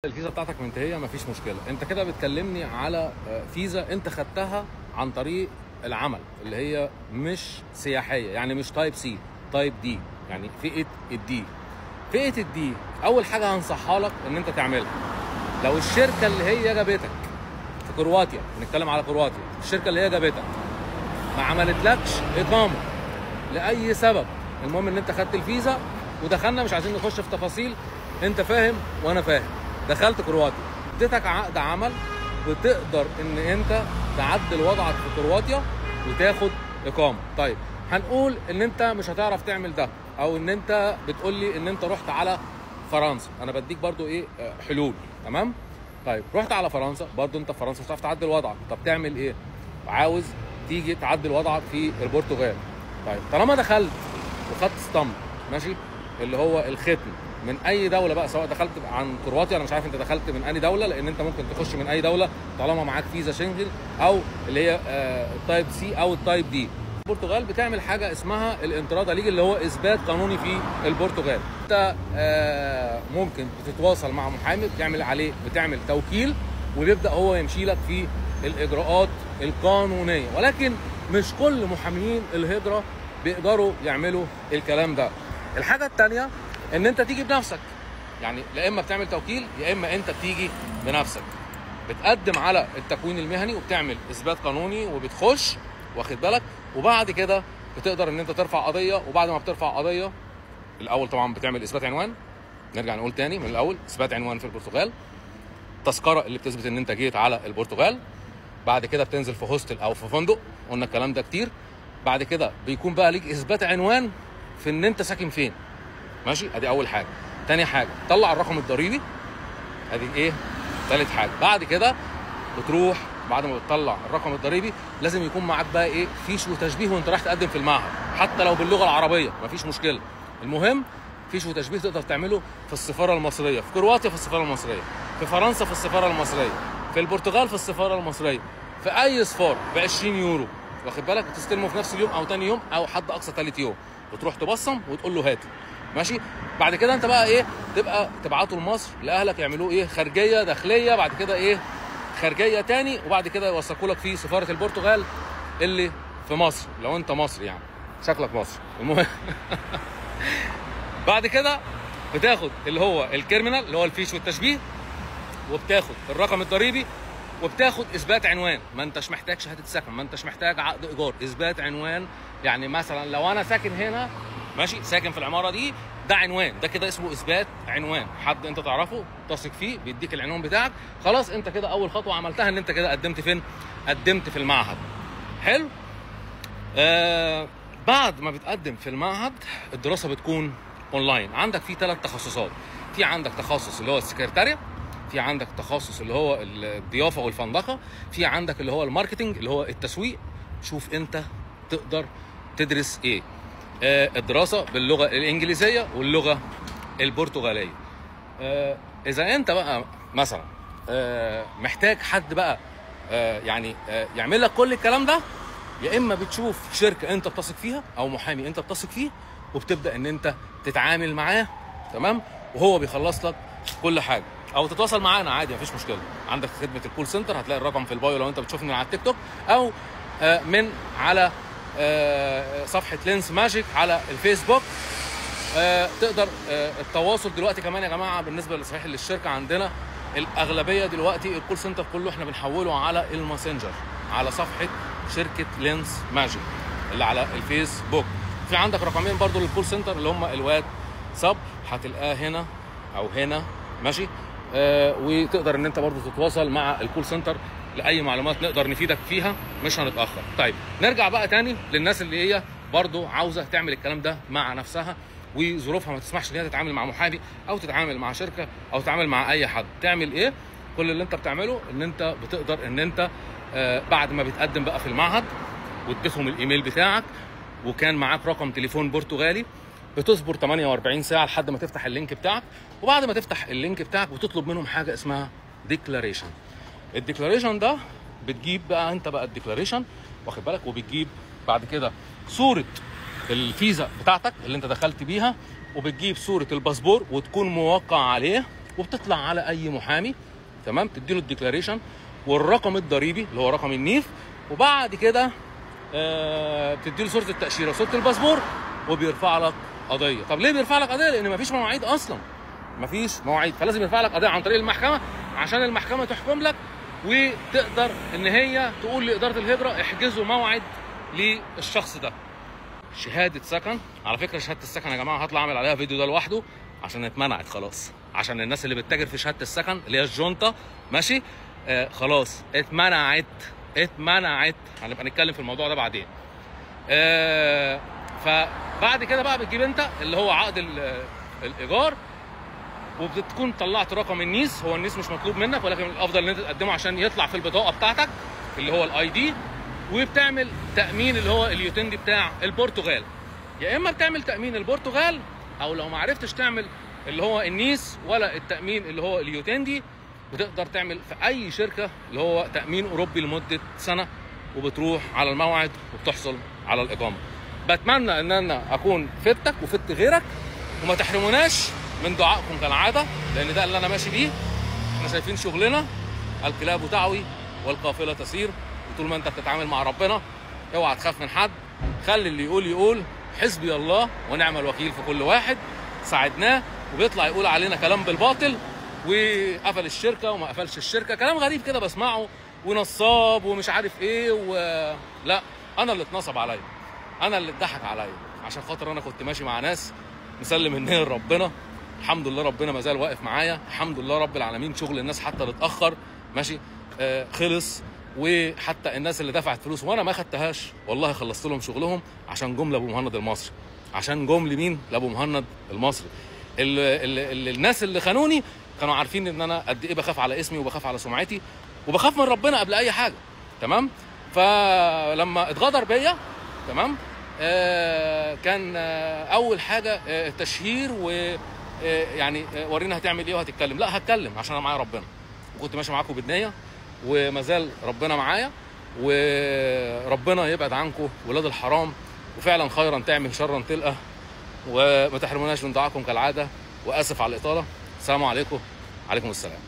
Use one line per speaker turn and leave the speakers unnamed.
الفيزا بتاعتك منتهيه مفيش مشكله. انت كده بتكلمني على فيزا انت خدتها عن طريق العمل اللي هي مش سياحيه، يعني مش تايب سي، تايب دي، يعني فئه الدي. فئه الدي اول حاجه هنصحها لك ان انت تعملها، لو الشركه اللي هي جابتك في كرواتيا، بنتكلم على كرواتيا، الشركه اللي هي جابتك ما عملتلكش اقامه لاي سبب، المهم ان انت خدت الفيزا ودخلنا، مش عايزين نخش في تفاصيل، انت فاهم وانا فاهم، دخلت كرواتيا اديتك عقد عمل وتقدر ان انت تعدل وضعك في كرواتيا وتاخد اقامه. طيب هنقول ان انت مش هتعرف تعمل ده، او ان انت بتقول لي ان انت رحت على فرنسا، انا بديك برضو ايه حلول، تمام؟ طيب رحت على فرنسا، برضو انت في فرنسا مش هتعرف تعدل وضعك، طب تعمل ايه؟ عاوز تيجي تعدل وضعك في البرتغال. طيب طالما دخلت وخدت ستامب، ماشي، اللي هو الختم من اي دوله بقى، سواء دخلت عن كرواتيا، انا مش عارف انت دخلت من اي دوله، لان انت ممكن تخش من اي دوله طالما معاك فيزا شنغن، او اللي هي التايب سي او التايب دي. البرتغال بتعمل حاجه اسمها الانترادا ليج، اللي هو اثبات قانوني في البرتغال. انت ممكن بتتواصل مع محامي بتعمل توكيل، وبيبدا هو يمشي لك في الاجراءات القانونيه، ولكن مش كل محامين الهجره بيقدروا يعملوا الكلام ده. الحاجه الثانيه ان انت تيجي بنفسك، يعني لا اما بتعمل توكيل يا اما انت بتيجي بنفسك، بتقدم على التكوين المهني وبتعمل اثبات قانوني وبتخش، واخد بالك، وبعد كده بتقدر ان انت ترفع قضيه. وبعد ما بترفع قضيه، الاول طبعا بتعمل اثبات عنوان، نرجع نقول تاني من الاول، اثبات عنوان في البرتغال، تذكره اللي بتثبت ان انت جيت على البرتغال، بعد كده بتنزل في هوستل او في فندق، قلنا الكلام ده كتير. بعد كده بيكون بقى ليك اثبات عنوان في ان انت ساكن فين، ماشي، ادي اول حاجه. تاني حاجه طلع الرقم الضريبي، ادي ايه، تالت حاجه. بعد كده بتروح، بعد ما بتطلع الرقم الضريبي لازم يكون معاك بقى ايه، فيش وتشبيه وانت رايح تقدم في المعهد، حتى لو باللغه العربيه مفيش مشكله، المهم فيش وتشبيه تقدر تعمله في السفاره المصريه، في كرواتيا في السفاره المصريه، في فرنسا في السفاره المصريه، في البرتغال في السفاره المصريه، في اي سفاره ب 20 يورو، واخد بالك، وتستلمه في نفس اليوم او تاني يوم او حد اقصى ثالث يوم، وتروح تبصم وتقول له هات، ماشي. بعد كده انت بقى ايه، تبقى تبعته لمصر لاهلك يعملوه ايه، خارجيه داخليه، بعد كده ايه، خارجيه تاني، وبعد كده يوثقوا لك في سفاره البرتغال اللي في مصر، لو انت مصري يعني شكلك مصري، المهم بعد كده بتاخد اللي هو الكيرمينال اللي هو الفيش والتشبيه، وبتاخد الرقم الضريبي، وبتاخد اثبات عنوان. ما انتش محتاج شهاده سكن، ما انتش محتاج عقد ايجار، اثبات عنوان. يعني مثلا لو انا ساكن هنا، ماشي، ساكن في العماره دي، ده عنوان، ده كده اسمه اثبات عنوان، حد انت تعرفه تثق فيه بيديك العنوان بتاعك، خلاص انت كده اول خطوه عملتها، ان انت كده قدمت فين؟ قدمت في المعهد. حلو. بعد ما بتقدم في المعهد، الدراسه بتكون اونلاين. عندك في 3 تخصصات، في عندك تخصص اللي هو السكرتاريا، في عندك تخصص اللي هو الضيافه والفندقه، في عندك اللي هو الماركتنج اللي هو التسويق. شوف انت تقدر تدرس ايه. الدراسه باللغه الانجليزيه واللغه البرتغاليه. اذا انت بقى مثلا محتاج حد بقى يعني يعمل لك كل الكلام ده، يا اما بتشوف شركه انت بتثق فيها او محامي انت بتثق فيه، وبتبدا ان انت تتعامل معاه، تمام، وهو بيخلص لك كل حاجه، او تتواصل معانا عادي مفيش مشكله. عندك خدمه الكول سنتر، هتلاقي الرقم في البايو لو انت بتشوفني على التيك توك، او من على صفحه لينس ماجيك على الفيسبوك. تقدر التواصل دلوقتي كمان يا جماعه، بالنسبه لصحيح للشركه عندنا الاغلبيه دلوقتي الكول سنتر كله احنا بنحوله على الماسنجر، على صفحه شركه لينس ماجيك اللي على الفيسبوك. في عندك رقمين برضو للكول سنتر اللي هم الواتساب، هتلاقاه هنا او هنا، ماشي. وتقدر ان انت برضو تتواصل مع الكول سنتر لاي معلومات نقدر نفيدك فيها، مش هنتاخر. طيب نرجع بقى تاني للناس اللي هي برضو عاوزه تعمل الكلام ده مع نفسها، وظروفها ما تسمحش ان هي تتعامل مع محامي او تتعامل مع شركه او تتعامل مع اي حد. تعمل ايه؟ كل اللي انت بتعمله ان انت بتقدر ان انت بعد ما بتقدم بقى في المعهد واديتهم الايميل بتاعك وكان معاك رقم تليفون برتغالي، بتصبر 48 ساعه لحد ما تفتح اللينك بتاعك، وبعد ما تفتح اللينك بتاعك بتطلب منهم حاجه اسمها ديكلاريشن. الديكلاريشن ده بتجيب بقى انت بقى الديكلاريشن، واخد بالك، وبتجيب بعد كده صوره الفيزا بتاعتك اللي انت دخلت بيها، وبتجيب صوره الباسبور وتكون موقع عليه، وبتطلع على اي محامي، تمام، تديله الديكلاريشن والرقم الضريبي اللي هو رقم النيف، وبعد كده بتديله صوره التاشيره وصوره الباسبور وبيرفع لك قضيه. طب ليه بيرفع لك قضيه؟ لان مفيش مواعيد اصلا، مفيش مواعيد، فلازم يرفع لك قضيه عن طريق المحكمه عشان المحكمه تحكم لك وتقدر ان هي تقول لاداره الهجره احجزوا موعد للشخص ده. شهاده سكن، على فكره شهاده السكن يا جماعه هطلع اعمل عليها فيديو ده لوحده عشان اتمنعت خلاص، عشان الناس اللي بتتاجر في شهاده السكن اللي هي الجونطه، ماشي، خلاص اتمنعت. هنبقى نتكلم في الموضوع ده بعدين. فبعد كده بقى بتجيب انت اللي هو عقد الايجار، وبتكون طلعت رقم النيس. هو النيس مش مطلوب منك، ولكن الافضل ان انت تقدمه عشان يطلع في البطاقه بتاعتك اللي هو الاي دي. وبتعمل تامين اللي هو اليوتندي بتاع البرتغال، يا اما بتعمل تامين البرتغال، او لو ما عرفتش تعمل اللي هو النيس ولا التامين اللي هو اليوتندي، بتقدر تعمل في اي شركه اللي هو تامين اوروبي لمده سنه، وبتروح على الموعد وبتحصل على الاقامه. بتمنى ان انا اكون فدتك وفدت غيرك، وما تحرموناش من دعائكم كالعاده، لان ده اللي انا ماشي بيه. احنا شايفين شغلنا، الكلاب تعوي والقافله تسير، وطول ما انت بتتعامل مع ربنا اوعى تخاف من حد، خلي اللي يقول حسبي الله ونعم الوكيل في كل واحد. ساعدناه وبيطلع يقول علينا كلام بالباطل، وقفل الشركه وما قفلش الشركه، كلام غريب كده بسمعه، ونصاب ومش عارف ايه لا، انا اللي اتنصب عليا، انا اللي اتضحك عليا، عشان خاطر انا كنت ماشي مع ناس مسلم النية لربنا. الحمد لله ربنا ما زال واقف معايا، الحمد لله رب العالمين. شغل الناس حتى اللي اتاخر ماشي خلص، وحتى الناس اللي دفعت فلوس وانا ما خدتهاش والله خلصت لهم شغلهم، عشان جم لابو مهند المصري، عشان جم لمين؟ لابو مهند المصري. الناس اللي خانوني كانوا عارفين ان انا قد ايه بخاف على اسمي وبخاف على سمعتي وبخاف من ربنا قبل اي حاجه، تمام. فلما اتغدر بيا، تمام، كان اول حاجه التشهير، ويعني ورينا هتعمل ايه وهتتكلم. لا هتكلم عشان انا معايا ربنا، وكنت ماشي معاكم بالنيه، وما زال ربنا معايا، وربنا يبعد عنكم ولاد الحرام، وفعلا خيرا تعمل شرا تلقى، وما تحرموناش من دعائكم كالعاده. واسف على الاطاله. السلام عليكم. عليكم السلام.